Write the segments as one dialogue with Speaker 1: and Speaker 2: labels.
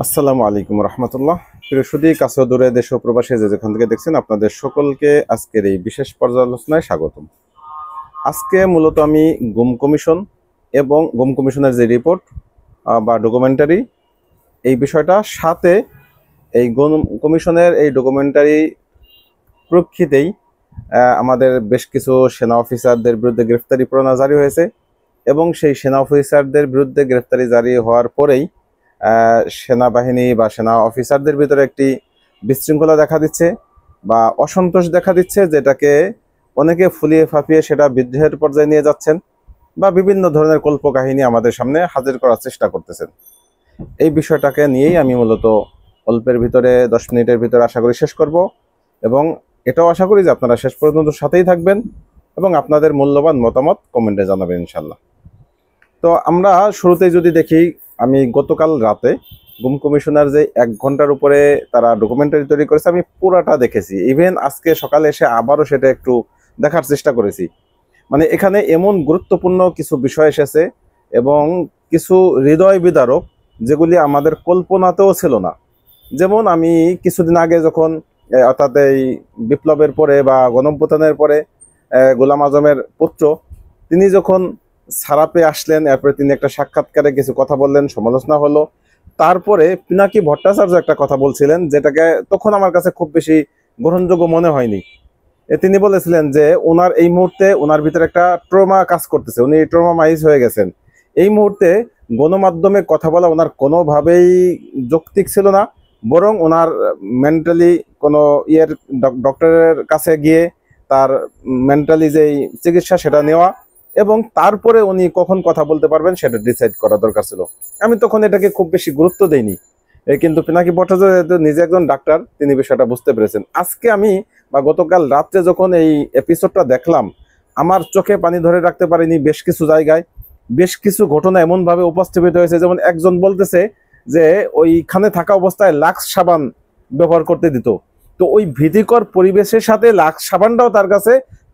Speaker 1: আসসালামু আলাইকুম রহমতুল্লাহ। প্রিয় সুধী, কাছে ও দূরে, দেশ ও প্রবাসে যে যেখান থেকে দেখছেন, আপনাদের সকলকে আজকের এই বিশেষ পর্যালোচনায় স্বাগতম। আজকে মূলত আমি গুম কমিশন এবং গুম কমিশনের যে রিপোর্ট বা ডকুমেন্টারি, এই বিষয়টা সাথে এই গুম কমিশনের এই ডকুমেন্টারি প্রেক্ষিতেই আমাদের বেশ কিছু সেনা অফিসারদের বিরুদ্ধে গ্রেফতারি পরোয়ানা জারি হয়েছে এবং সেই সেনা অফিসারদের বিরুদ্ধে গ্রেফতারি জারি হওয়ার পরেই সেনাবাহিনী বা সেনা অফিসারদের ভিতরে একটি বিশৃঙ্খলা দেখা দিচ্ছে বা অসন্তোষ দেখা দিচ্ছে, যেটাকে অনেকে ফুলিয়ে ফাঁপিয়ে সেটা বিদ্রোহের পর্যায়ে নিয়ে যাচ্ছেন বা বিভিন্ন ধরনের কল্পকাহিনী আমাদের সামনে হাজির করার চেষ্টা করতেছেন। এই বিষয়টাকে নিয়েই আমি মূলত অল্পের ভিতরে 10 মিনিটের ভিতরে আশা করি শেষ করব এবং এটাও আশা করি যে আপনারা শেষ পর্যন্ত সাথেই থাকবেন এবং আপনাদের মূল্যবান মতামত কমেন্টে জানাবেন ইনশাল্লাহ। তো আমরা শুরুতেই যদি দেখি, আমি গতকাল রাতে গুম কমিশনার যে 1 ঘন্টার উপরে তারা ডকুমেন্টারি তৈরি করেছে, আমি পুরাটা দেখেছি। ইভেন আজকে সকালে এসে আবারও সেটা একটু দেখার চেষ্টা করেছি। মানে এখানে এমন গুরুত্বপূর্ণ কিছু বিষয় এসেছে এবং কিছু হৃদয় বিদারক, যেগুলি আমাদের কল্পনাতেও ছিল না। যেমন আমি কিছুদিন আগে যখন অর্থাৎ এই বিপ্লবের পরে বা গণঅভ্যুত্থানের পরে গোলাম আজমের পুত্র তিনি যখন সারাপে আসলেন, এরপরে তিনি একটা সাক্ষাৎকারে কিছু কথা বললেন, সমালোচনা হলো। তারপরে পিনাকি ভট্টাচার্য একটা কথা বলছিলেন, যেটাকে তখন আমার কাছে খুব বেশি গ্রহণযোগ্য মনে হয়নি। তিনি বলেছিলেন যে ওনার এই মুহূর্তে ওনার ভিতরে একটা ট্রমা কাজ করতেছে, উনি ট্রমামাইজ হয়ে গেছেন। এই মুহূর্তে গণমাধ্যমে কথা বলা ওনার কোনোভাবেই যৌক্তিক ছিল না, বরং ওনার মেন্টালি কোনো ডক্টরের কাছে গিয়ে তার মেন্টালি যেই চিকিৎসা সেটা নেওয়া এবং তারপরে উনি কখন কথা বলতে পারবেন সেটা ডিসাইড করা দরকার ছিল। আমি তখন এটাকে খুব বেশি গুরুত্ব দেইনি, কিন্তু পিনাকি ভট্টাচার্য নিজে একজন ডাক্তার, তিনি বিষয়টা বুঝতে পেরেছেন। আজকে আমি বা গতকাল রাত্রে যখন এই এপিসোডটা দেখলাম, আমার চোখে পানি ধরে রাখতে পারিনি। বেশ কিছু জায়গায় বেশ কিছু ঘটনা এমনভাবে উপস্থাপিত হয়েছে, যেমন একজন বলতেছে যে ওইখানে থাকা অবস্থায় লাক্স সাবান ব্যবহার করতে দিত। তো ওই ভীতিকর পরিবেশের সাথে লাক্স সাবানটাও তার কাছে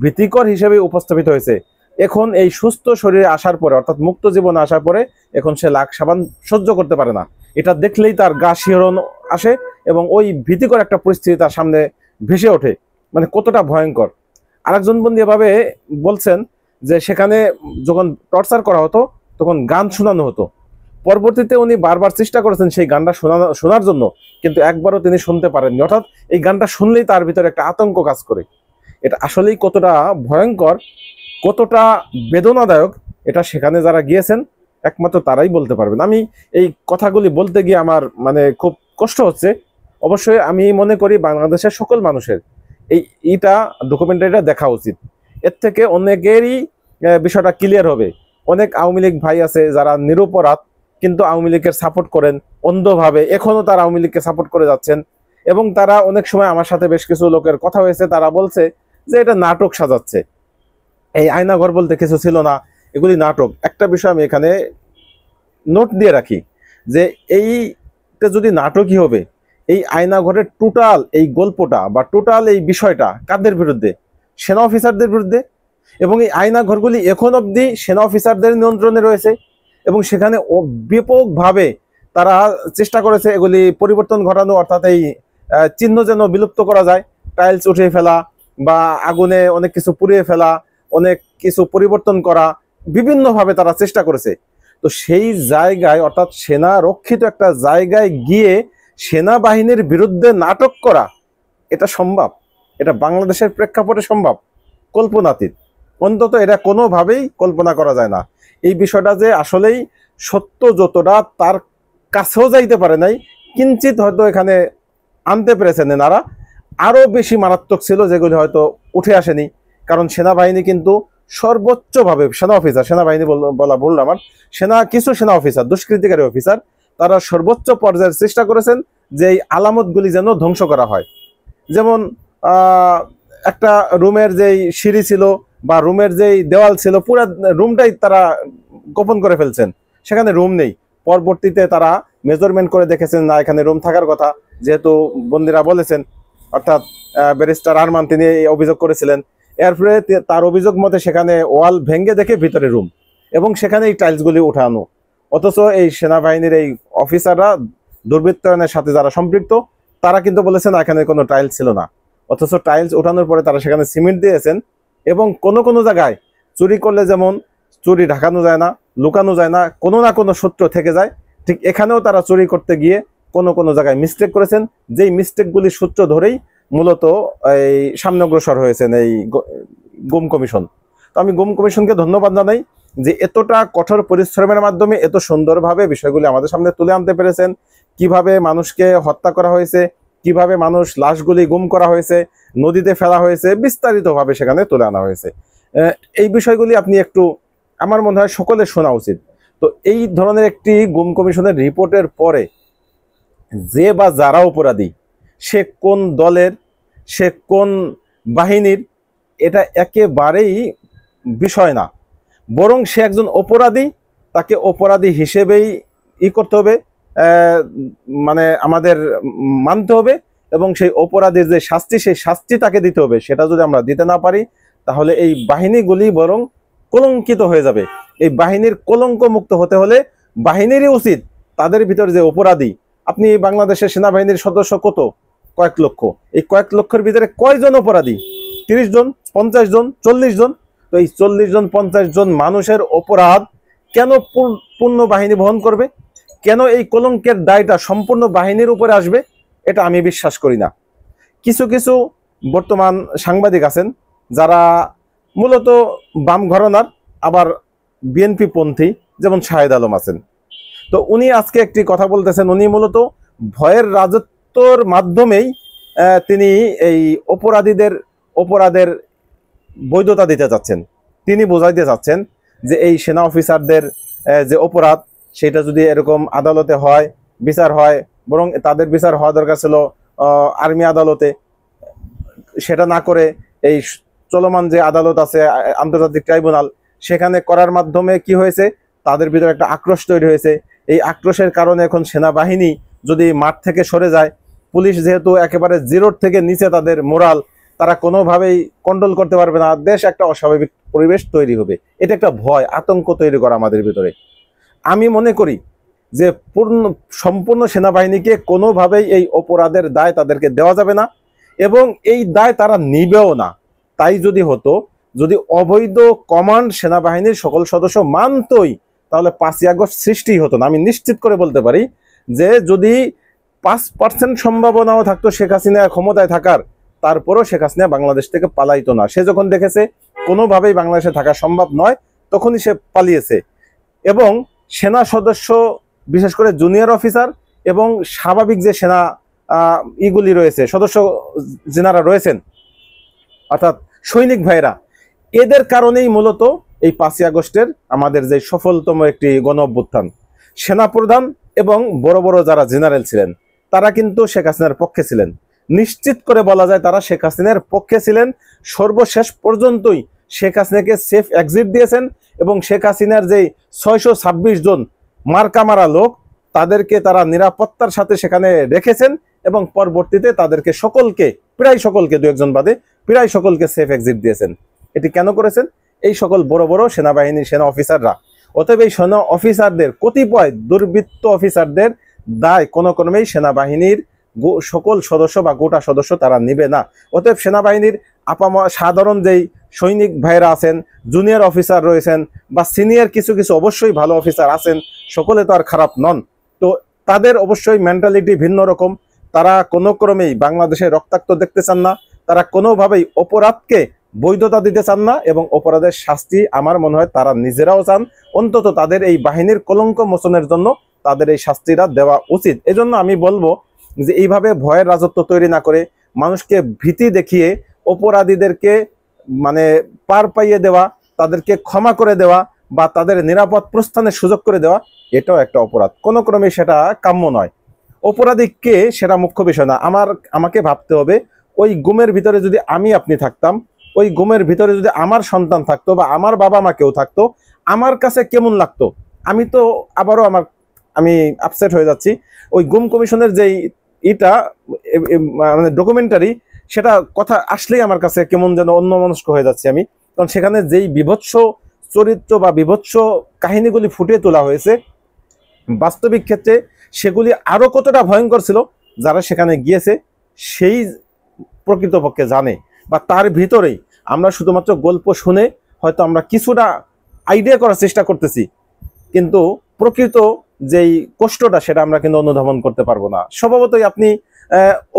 Speaker 1: ভীতিকর হিসেবে উপস্থাপিত হয়েছে। এখন এই সুস্থ শরীরে আসার পরে, অর্থাৎ মুক্ত জীবনে আসার পরে, এখন সে লাক্স সাবান সহ্য করতে পারে না। এটা দেখলেই তার গা শিহরণ আসে এবং ওই ভীতিকর একটা পরিস্থিতি তার সামনে ভেসে ওঠে। মানে কতটা ভয়ঙ্কর। আরেকজন বন্ধু এভাবে বলছেন যে সেখানে যখন টর্চার করা হতো তখন গান শোনানো হতো। পরবর্তীতে উনি বারবার চেষ্টা করেছেন সেই গানটা শোনার জন্য, কিন্তু একবারও তিনি শুনতে পারেননি। অর্থাৎ এই গানটা শুনলেই তার ভিতরে একটা আতঙ্ক কাজ করে। এটা আসলেই কতটা ভয়ঙ্কর, কতটা বেদনাদায়ক, এটা সেখানে যারা গিয়েছেন একমাত্র তারাই বলতে পারবেন। আমি এই কথাগুলি বলতে গিয়ে আমার মানে খুব কষ্ট হচ্ছে। অবশ্যই আমি মনে করি বাংলাদেশের সকল মানুষের এইটা ডকুমেন্টারিটা দেখা উচিত। এর থেকে অনেকেরই বিষয়টা ক্লিয়ার হবে। অনেক আওয়ামী লীগ ভাই আছে যারা নিরপরাধ, কিন্তু আওয়ামী লীগের সাপোর্ট করেন অন্ধভাবে, এখনো তারা আওয়ামী লীগকে সাপোর্ট করে যাচ্ছেন। এবং তারা অনেক সময় আমার সাথে বেশ কিছু লোকের কথা হয়েছে, তারা বলছে যে এটা নাটক সাজাচ্ছে, এই আয়নাঘর বলতে কিছু ছিল না, এগুলি নাটক। একটা বিষয় আমি এখানে নোট দিয়ে রাখি যে এইটা যদি নাটকই হবে, এই আয়নাঘরের টোটাল এই গল্পটা বা টোটাল এই বিষয়টা কাদের বিরুদ্ধে? সেনা অফিসারদের বিরুদ্ধে। এবং এই আয়নাঘরগুলি এখন অবধি সেনা অফিসারদের নিয়ন্ত্রণে রয়েছে এবং সেখানে ব্যাপকভাবে তারা চেষ্টা করেছে এগুলি পরিবর্তন ঘটানো, অর্থাৎ এই চিহ্ন যেন বিলুপ্ত করা যায়, টাইলস উঠিয়ে ফেলা বা আগুনে অনেক কিছু পুড়িয়ে ফেলা, অনেক কিছু পরিবর্তন করা, বিভিন্নভাবে তারা চেষ্টা করেছে। তো সেই জায়গায়, অর্থাৎ সেনা রক্ষিত একটা জায়গায় গিয়ে সেনাবাহিনীর বিরুদ্ধে নাটক করা, এটা সম্ভব? এটা বাংলাদেশের প্রেক্ষাপটে সম্ভব? কল্পনাতীত। অন্তত এটা কোনোভাবেই কল্পনা করা যায় না। এই বিষয়টা যে আসলেই সত্য যতটা তার কাছেও যাইতে পারে নাই, কিঞ্চিত হয়তো এখানে আনতে পেরেছেন এনারা, আরো বেশি মারাত্মক ছিল যেগুলি হয়তো উঠে আসেনি। কারণ সেনাবাহিনী কিন্তু সর্বোচ্চভাবে, সেনা অফিসার, সেনাবাহিনী বলা ভুল আমার, কিছু সেনা অফিসার, দুষ্কৃতিকারী অফিসার, তারা সর্বোচ্চ পর্যায়ের চেষ্টা করেছেন যে এই আলামতগুলি যেন ধ্বংস করা হয়। যেমন একটা রুমের যেই সিঁড়ি ছিল বা রুমের যেই দেওয়াল ছিল, পুরো রুমটাই তারা গোপন করে ফেলছেন, সেখানে রুম নেই। পরবর্তীতে তারা মেজারমেন্ট করে দেখেছেন না, এখানে রুম থাকার কথা, যেহেতু বন্দীরা বলেছেন, অর্থাৎ ব্যারিস্টার আরমান তিনি অভিযোগ করেছিলেন। এরপরে তার অভিযোগ মতে সেখানে ওয়াল ভেঙে দেখে ভিতরে রুম এবং সেখানে এই টাইলসগুলি উঠানো। অথচ এই সেনাবাহিনীর এই অফিসাররা দুর্বৃত্তায়নের সাথে যারা সম্পৃক্ত, তারা কিন্তু বলেছেন এখানে কোনো টাইলস ছিল না, অথচ টাইলস ওঠানোর পরে তারা সেখানে সিমেন্ট দিয়েছেন। এবং কোনো কোনো জায়গায় চুরি করলে যেমন চুরি ঢাকানো যায় না, লুকানো যায় না, কোনো না কোনো সূত্র থেকে যায়, ঠিক এখানেও তারা চুরি করতে গিয়ে কোনো কোনো জায়গায় মিস্টেক করেছেন, যেই মিস্টেকগুলির সূত্র ধরেই মূলত এই সামনে অগ্রসর হয়েছেন এই গুম কমিশন। তো আমি গুম কমিশনকে ধন্যবাদ জানাই যে এতটা কঠোর পরিশ্রমের মাধ্যমে এত সুন্দরভাবে বিষয়গুলি আমাদের সামনে তুলে আনতে পেরেছেন। কিভাবে মানুষকে হত্যা করা হয়েছে, কিভাবে মানুষ লাশগুলি গুম করা হয়েছে, নদীতে ফেলা হয়েছে, বিস্তারিতভাবে সেখানে তুলে আনা হয়েছে। এই বিষয়গুলি আপনি একটু, আমার মনে হয় সকলের শোনা উচিত। তো এই ধরনের একটি গুম কমিশনের রিপোর্টের পরে যে বা যারা অপরাধী, সে কোন দলের, সে কোন বাহিনীর, এটা একেবারেই বিষয় না, বরং সে একজন অপরাধী, তাকে অপরাধী হিসেবেই করতে হবে, মানে আমাদের মানতে হবে। এবং সেই অপরাধীর যে শাস্তি, সেই শাস্তি তাকে দিতে হবে। সেটা যদি আমরা দিতে না পারি, তাহলে এই বাহিনীগুলি বরং কলঙ্কিত হয়ে যাবে। এই বাহিনীর কলঙ্ক মুক্ত হতে হলে বাহিনীরই উচিত তাদের ভিতর যে অপরাধী, আপনি বাংলাদেশের সেনাবাহিনীর সদস্য কত, কয়েক লক্ষ, এই কয়েক লক্ষের ভিতরে কয়জন অপরাধী? 30 জন, 50 জন, 40 জন। তো এই 40 জন 50 জন মানুষের অপরাধ কেন পূর্ণ বাহিনী বহন করবে? কেন এই কলঙ্কের দায়টা সম্পূর্ণ বাহিনীর উপরে আসবে? এটা আমি বিশ্বাস করি না। কিছু কিছু বর্তমান সাংবাদিক আছেন যারা মূলত বাম ঘরানার, আবার বিএনপি পন্থী, যেমন শাহেদ আলম আছেন। তো উনি আজকে একটি কথা বলতেছেন, উনি মূলত ভয়ের রাজত্বর মাধ্যমেই তিনি এই অপরাধের বৈধতা দিতে চাচ্ছেন। তিনি বোঝাইতে চাচ্ছেন যে এই সেনা অফিসারদের যে অপরাধ, সেটা যদি এরকম আদালতে হয়, বিচার হয়, বরং তাদের বিচার হওয়া দরকার ছিল আর্মি আদালতে, সেটা না করে এই চলমান যে আদালত আছে, আন্তর্জাতিক ট্রাইব্যুনাল, সেখানে করার মাধ্যমে কি হয়েছে, তাদের ভিতরে একটা আক্রোশ তৈরি হয়েছে। এই আক্রোশের কারণে এখন সেনাবাহিনী যদি মাঠ থেকে সরে যায়, পুলিশ যেহেতু একেবারে জিরোর থেকে নিচে তাদের মোরাল, তারা কোনোভাবেই কন্ট্রোল করতে পারবে না, দেশ একটা অস্বাভাবিক পরিবেশ তৈরি হবে। এটা একটা ভয়, আতঙ্ক তৈরি করা আমাদের ভিতরে। আমি মনে করি যে সম্পূর্ণ সেনাবাহিনীকে কোনোভাবেই এই অপরাধের দায় তাদেরকে দেওয়া যাবে না, এবং এই দায় তারা নিবেও না। তাই যদি হতো, যদি অবৈধ কমান্ড সেনাবাহিনীর সকল সদস্য মানতই, তাহলে 5ই আগস্ট সৃষ্টি হতো না। আমি নিশ্চিত করে বলতে পারি যে যদি 5% সম্ভাবনাও থাকতো শেখ হাসিনা ক্ষমতায় থাকার, তারপরও শেখ হাসিনা বাংলাদেশ থেকে পালাইতো না। সে যখন দেখেছে কোনোভাবেই বাংলাদেশে থাকা সম্ভব নয়, তখনই সে পালিয়েছে। এবং সেনা সদস্য, বিশেষ করে জুনিয়র অফিসার এবং স্বাভাবিক যে সেনা ইগুলি রয়েছে, সদস্য যেনারা রয়েছেন, অর্থাৎ সৈনিক ভাইরা, এদের কারণেই মূলত এই 5ই আগস্টের আমাদের যে সফলতম একটি গণ অভ্যুত্থান। সেনাপ্রধান এবং বড় বড় যারা জেনারেল ছিলেন, তারা কিন্তু শেখ হাসিনার পক্ষে ছিলেন। নিশ্চিত করে বলা যায় তারা শেখ হাসিনার পক্ষে ছিলেন। সর্বশেষ পর্যন্তই শেখ হাসিনাকে সেফ এক্সিট দিয়েছেন, এবং শেখ হাসিনার যে 626 জন মার্কা মারা লোক, তাদেরকে তারা নিরাপত্তার সাথে সেখানে রেখেছেন, এবং পরবর্তীতে তাদেরকে সকলকে, প্রায় সকলকে, 2-1 বাদে প্রায় সকলকে সেফ এক্সিট দিয়েছেন। এটি কেন করেছেন? এই সকল বড় বড় সেনাবাহিনীর সেনা অফিসাররা। অতএব এই সেনা অফিসারদের, কতিপয় দুর্বৃত্ত অফিসারদের দায় কোনো ক্রমেই সেনাবাহিনীর সকল সদস্য বা গোটা সদস্য তারা নিবে না। অতএব সেনাবাহিনীর সাধারণ যেই সৈনিক ভাইরা আছেন, জুনিয়র অফিসার রয়েছেন, বা সিনিয়র কিছু কিছু অবশ্যই ভালো অফিসার আছেন, সকলে তো আর খারাপ নন। তো তাদের অবশ্যই মেন্টালিটি ভিন্ন রকম। তারা কোনো ক্রমেই বাংলাদেশে রক্তাক্ত দেখতে চান না, তারা কোনোভাবেই অপরাধকে বৈধতা দিতে চান না, এবং অপরাধের শাস্তি আমার মনে হয় তারা নিজেরাও চান। অন্তত তাদের এই বাহিনীর কলঙ্ক মোচনের জন্য তাদের এই শাস্তিটা দেওয়া উচিত। এজন্য আমি বলবো যে এইভাবে ভয়ের রাজত্ব তৈরি না করে, মানুষকে ভীতি দেখিয়ে অপরাধীদেরকে মানে পার পাইয়ে দেওয়া, তাদেরকে ক্ষমা করে দেওয়া, বা তাদের নিরাপদ প্রস্থানের সুযোগ করে দেওয়া, এটাও একটা অপরাধ। কোনো ক্রমে সেটা কাম্য নয়। অপরাধীকে সেটা মুখ্য বিষয় না। আমাকে ভাবতে হবে, ওই গুমের ভিতরে যদি আমি আপনি থাকতাম, ওই গুমের ভিতরে যদি আমার সন্তান থাকতো, বা আমার বাবা মা কেউ থাকতো, আমার কাছে কেমন লাগতো। আমি আপসেট হয়ে যাচ্ছি। ওই গুম কমিশনের যেই মানে ডকুমেন্টারি, সেটা কথা আসলেই আমার কাছে কেমন যেন অন্যমনস্ক হয়ে যাচ্ছে আমি। কারণ সেখানে যেই বিভৎস চরিত্র বা বিভৎস কাহিনীগুলি ফুটিয়ে তোলা হয়েছে, বাস্তবিক ক্ষেত্রে সেগুলি আরো কতটা ভয়ঙ্কর ছিল যারা সেখানে গিয়েছে সেই প্রকৃতপক্ষে জানে। বা তার ভিতরেই আমরা শুধুমাত্র গল্প শুনে হয়তো আমরা কিছুটা আইডিয়া করার চেষ্টা করতেছি, কিন্তু প্রকৃত যেই কষ্টটা সেটা আমরা কিন্তু অনুধাবন করতে পারবো না। স্বভাবতই আপনি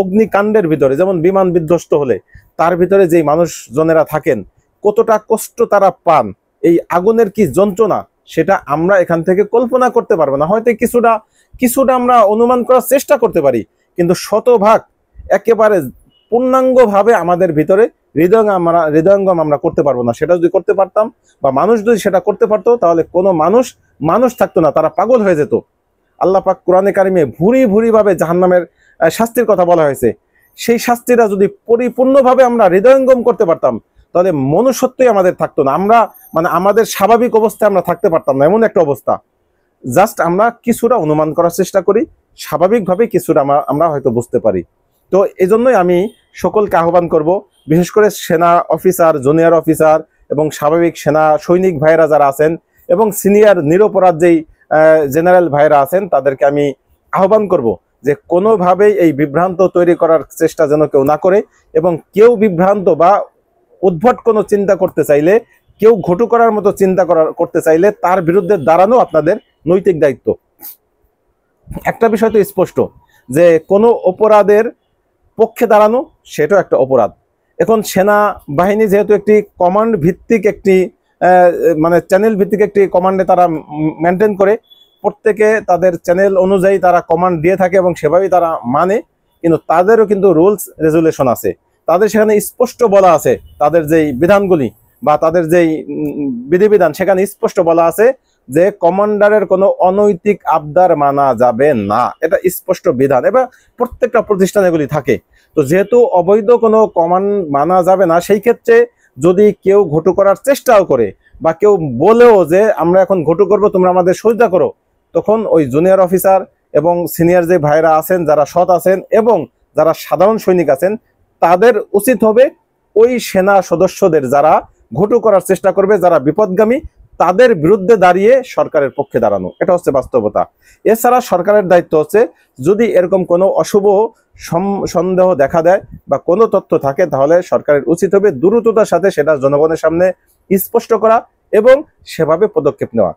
Speaker 1: অগ্নিকাণ্ডের ভিতরে যেমন বিমান বিধ্বস্ত হলে তার ভিতরে যেই মানুষজনেরা থাকেন কতটা কষ্ট তারা পান, এই আগুনের কি যন্ত্রণা সেটা আমরা এখান থেকে কল্পনা করতে পারবো না। হয়তো কিছুটা কিছুটা আমরা অনুমান করার চেষ্টা করতে পারি, কিন্তু শতভাগ একেবারে পূর্ণাঙ্গভাবে আমাদের ভিতরে হৃদয়ঙ্গম আমরা করতে পারবো না। সেটা যদি করতে পারতাম বা মানুষ যদি সেটা করতে পারতো তাহলে কোনো মানুষ থাকতো না, তারা পাগল হয়ে যেত। আল্লাহ পাক কোরআনে কারিমে ভুরি ভুরি ভাবে জাহান্নামের শাস্তির কথা বলা হয়েছে। সেই শাস্তিটা যদি পরিপূর্ণভাবে আমরা হৃদয়ঙ্গম করতে পারতাম তাহলে মনুষ্যত্বই আমাদের থাকতো না। আমরা আমাদের স্বাভাবিক অবস্থায় আমরা থাকতে পারতাম না, এমন একটা অবস্থা। জাস্ট আমরা কিছুটা অনুমান করার চেষ্টা করি, স্বাভাবিকভাবে কিছুটা আমরা হয়তো বুঝতে পারি। তো এই জন্যই আমি সকলকে আহ্বান করব, বিশেষ করে সেনা অফিসার, জুনিয়র অফিসার এবং স্বাভাবিক সেনা সৈনিক ভাইরা যারা আছেন এবং সিনিয়র নিরপরাধ যেই জেনারেল ভাইরা আছেন তাদেরকে আমি আহ্বান করব যে কোনোভাবেই এই বিভ্রান্ত তৈরি করার চেষ্টা যেন কেউ না করে, এবং কেউ বিভ্রান্ত বা উদ্ভট কোনো চিন্তা করতে চাইলে, কেউ ঘটু করার মতো চিন্তা করতে চাইলে তার বিরুদ্ধে দাঁড়ানো আপনাদের নৈতিক দায়িত্ব। একটা বিষয় তো স্পষ্ট যে কোনো অপরাধের পক্ষে দাঁড়ানো সেটাও একটা অপরাধ। এখন সেনা বাহিনী যেহেতু একটি কমান্ড ভিত্তিক একটি চ্যানেল ভিত্তিক একটি কমান্ডে তারা মেনটেন করে, প্রত্যেকে তাদের চ্যানেল অনুযায়ী তারা কমান্ড দিয়ে থাকে এবং সেভাবেই তারা মানে, কিন্তু তাদেরও কিন্তু রুলস রেজুলেশন আছে। তাদের সেখানে স্পষ্ট বলা আছে, তাদের যেই বিধানগুলি বা তাদের যেই বিধিবিধান সেখানে স্পষ্ট বলা আছে যে কমান্ডারের কোনো অনৈতিক আবদার মানা যাবে না, এটা স্পষ্ট বিধান। এবার প্রত্যেকটা প্রতিষ্ঠানে এগুলি থাকে। তো যেহেতু অবৈধ কোনো কমান্ড মানা যাবে না, সেই ক্ষেত্রে যদি কেউ ঘটু করার চেষ্টাও করে বা কেউ বলেও যে আমরা এখন ঘটু করব তোমরা আমাদের সহযোগিতা করো, তখন ওই জুনিয়র অফিসার এবং সিনিয়র যে ভাইরা আছেন যারা সৎ আছেন এবং যারা সাধারণ সৈনিক আছেন তাদের উচিত হবে ওই সেনা সদস্যদের যারা ঘটু করার চেষ্টা করবে, যারা বিপদগামী, তাদের বিরুদ্ধে দাঁড়িয়ে সরকারের পক্ষে দাঁড়ানো। এটা হচ্ছে বাস্তবতা। এছাড়া সরকারের দায়িত্ব হচ্ছে যদি এরকম কোনো অশুভ সন্দেহ দেখা দেয় বা কোনো তথ্য থাকে তাহলে সরকারের উচিত হবে দ্রুততার সাথে সেটা জনগণের সামনে স্পষ্ট করা এবং সেভাবে পদক্ষেপ নেওয়া।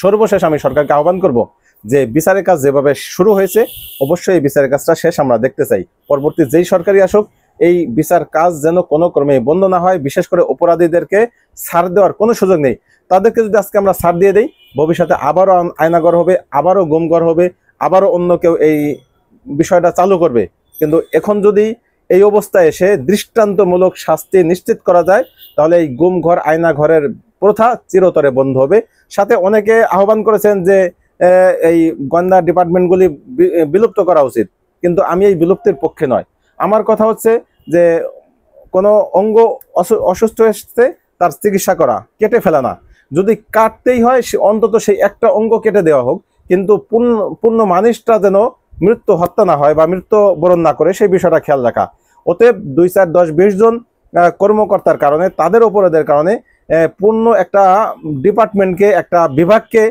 Speaker 1: সর্বশেষ আমি সরকারকে আহ্বান করব যে বিচারের কাজ যেভাবে শুরু হয়েছে অবশ্যই এই বিচারের কাজটা শেষ আমরা দেখতে চাই। পরবর্তী যেই সরকারই আসুক এই বিচার কাজ যেন কোনো ক্রমে বন্ধ না হয়। বিশেষ করে অপরাধীদেরকে ছাড় দেওয়ার কোনো সুযোগ নেই। তাদেরকে যদি আজকে আমরা ছাড় দিয়ে দেই, ভবিষ্যতে আবারও আয়নাঘর হবে, আবারও গুমঘর হবে, আবারও অন্য কেউ এই বিষয়টা চালু করবে। কিন্তু এখন যদি এই অবস্থায় এসে দৃষ্টান্তমূলক শাস্তি নিশ্চিত করা যায় তাহলে এই গুমঘর আয়নাঘরের প্রথা চিরতরে বন্ধ হবে। সাথে অনেকে আহ্বান করেছেন যে এই গোয়েন্দা ডিপার্টমেন্টগুলি বিলুপ্ত করা উচিত, কিন্তু আমি এই বিলুপ্তির পক্ষে নয়। আমার কথা হচ্ছে যে কোনো অঙ্গ অসুস্থ হচ্ছে তার চিকিৎসা করা, কেটে ফেলা না। যদি কাটতেই হয় অন্তত সেই একটা অঙ্গ কেটে দেওয়া হোক, কিন্তু পূর্ণ মানুষটা যেন মৃত্যু হত্যা না হয় বা মৃত্যু বরণ না করে সেই বিষয়টা খেয়াল রাখা। অতএব 2, 4, 10, 20 জন কর্মকর্তার কারণে, তাদের অপরাধের কারণে পূর্ণ একটা ডিপার্টমেন্টকে, একটা বিভাগকে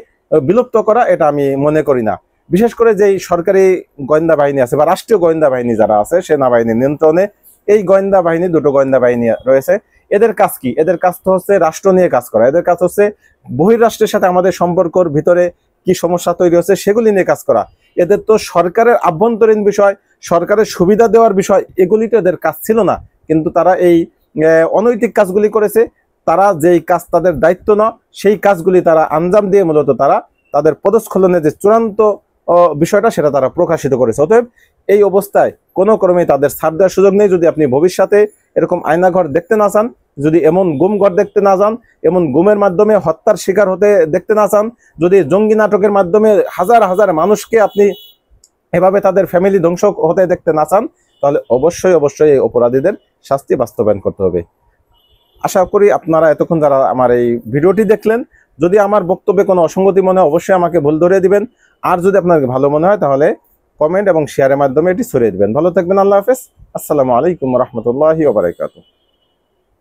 Speaker 1: বিলুপ্ত করা এটা আমি মনে করি না। বিশেষ করে যেই সরকারি গোয়েন্দা বাহিনী আছে বা রাষ্ট্রীয় গোয়েন্দা বাহিনী যারা আছে সেনাবাহিনীর নিয়ন্ত্রণে এই গোয়েন্দা বাহিনী, দুটো গোয়েন্দা বাহিনী রয়েছে। এদের কাজ কি? এদের কাজ তো হচ্ছে রাষ্ট্র নিয়ে কাজ করা। এদের কাজ হচ্ছে বহির্রাষ্ট্রের সাথে আমাদের সম্পর্কর ভিতরে কি সমস্যা তৈরি হচ্ছে সেগুলি নিয়ে কাজ করা। এদের তো সরকারের আভ্যন্তরীণ বিষয়, সরকারের সুবিধা দেওয়ার বিষয়, এগুলি তো এদের কাজ ছিল না। কিন্তু তারা এই অনৈতিক কাজগুলি করেছে। তারা যেই কাজ তাদের দায়িত্ব না সেই কাজগুলি তারা আঞ্জাম দিয়ে মূলত তারা তাদের পদস্খলনের যে চূড়ান্ত বিষয়টা সেটা তারা প্রকাশিত করেছে। অতএব এই অবস্থায় কোনো ক্রমে তাদের ছাড় দেওয়ার সুযোগ নেই। যদি আপনি ভবিষ্যতে এরকম আয়নাঘর দেখতে না চান, যদি এমন গুমঘর দেখতে না চান, এমন গুমের মাধ্যমে হত্যার শিকার হতে দেখতে না চান, যদি জঙ্গি নাটকের মাধ্যমে হাজার হাজার মানুষকে আপনি এভাবে তাদের ফ্যামিলি ধ্বংস হতে দেখতে না চান, তাহলে অবশ্যই অবশ্যই এই অপরাধীদের শাস্তি বাস্তবায়ন করতে হবে। আশা করি আপনারা এতক্ষণ যারা আমার এই ভিডিওটি দেখলেন, যদি আমার বক্তব্যে কোনো অসঙ্গতি মনে হয় অবশ্যই আমাকে ভুল ধরিয়ে দিবেন। আর যদি আপনাদের ভালো মনে হয় তাহলে কমেন্ট এবং শেয়ারের মাধ্যমে এটি ছড়িয়ে দিবেন। ভালো থাকবেন। আল্লাহ হাফেজ। আসসালামু আলাইকুম রহমতুল্লাহি ওয়া বারাকাতুহু।